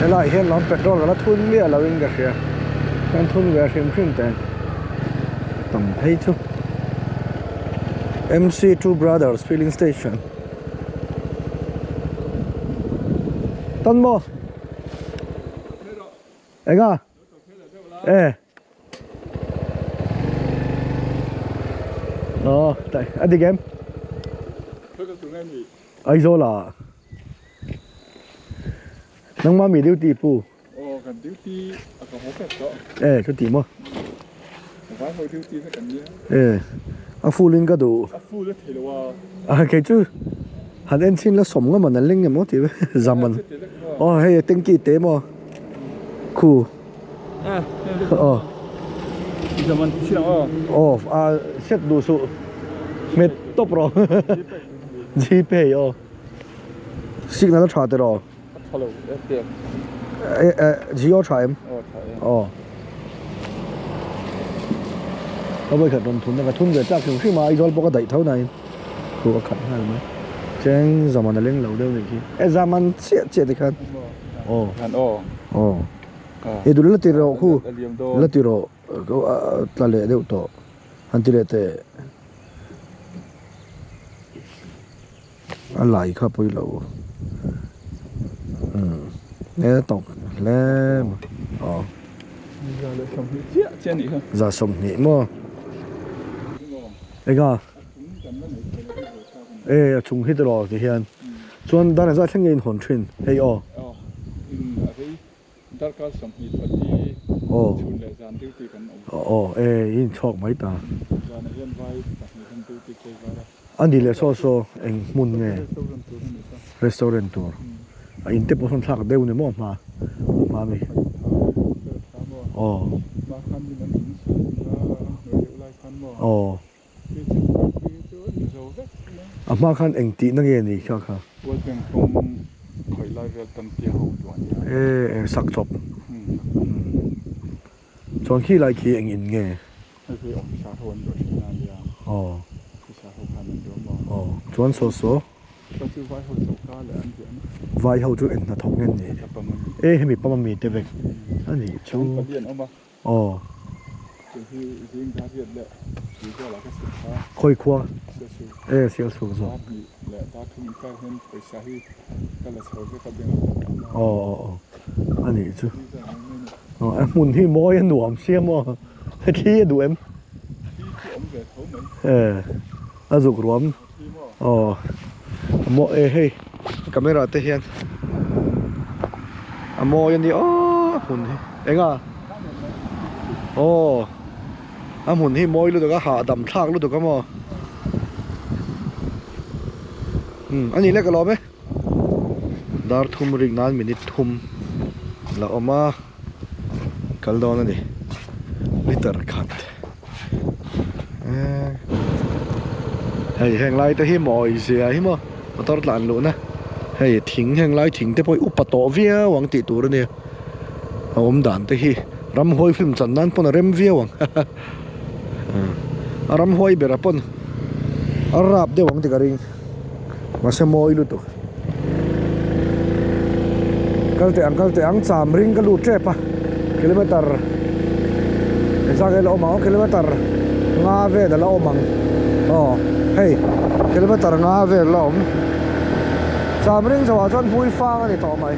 lại hiện lắm petrol là thun mía là bên cái gì anh thun về xem phim tên tổng thấy chứ MC2 Brothers filling station tân mô anh à ê tại anh đi game ai rồi là nông mà mình duty pu cần duty có hộp phép đó cho tí mà phải hồi duty phải cần nhớ anh phu lên cái đồ phu rất thì cái chứ hắn em xin là sống mà nó lên cái mốt thì giảm mình hay tên kỳ tế mà khu zaman siang set đồ số mệt top rồi GP signal trả rồi hello đẹp Geo trả em bây giờ đồng thun là thun về chắc cũng khi mà ai rồi bao cái đẩy thấu này khu khẩn hay mấy trên zaman nó lên lầu đâu này kia zaman chết thì khăn ਇਹ ਦੁੱਲੇ ਤੇਰਾ ਖੂ ਲਤੀਰੋ ਤਲੇ ਦੇ ਉਤੋਂ ਹੰਤਰੇ ਤੇ ਅਲਾਈ ਖਾ ਪਈ ਲਓ ਇਹ ਤਾਂ ਲੈ ਜਾ ਸਮ ਨੀ ਮੋ 에가 chung hit ro thì hiền chuan dan za thengin hon thin hei darkar samhi pati chun le zan ti ti kan in chok mai ta zan yan vai tahni kan tu ti ke vara andi le so eng mun nge restaurant tour in te poson thak deu ne mo ma mi ma khan ni man lai khan mo ama khan eng ti na nge ni kha wo teng kom khoi lai vel tam ti ho tuan sắc chop chọn khi lại khi anh in nghe chọn số vai hậu chú anh là thống nhân gì hay bị băm mì tê anh gì chú khôi khoa siêu xuống rồi anh ấy chứ em muốn thì mỗi anh nuông xem mà khi đủ em dục ruộng mỗi hey camera thế hiện mỗi anh đi muốn anh muốn thì mỗi lúc đó hạ đầm thác lúc đó mà anh ấy lấy cái lò mấy dar thum ring nan minute thum la oma kaldona ni liter khat hey hang lai te hi moi sia hi mo motor tlan lu na hey thing hang lai thing te poi upato via wang ti tur ni om dan te hi ram hoi film chan nan pon rem via wang ram hoi bera pon arap de wang ti garing masa moi lu tu kalte ang Chamring ka lutuk pa kilometer sa cái lỗ máu kilometer nga về là lỗ măng hey kilometer nga về lỗ Chamring sa wa chon phui phang ni to mai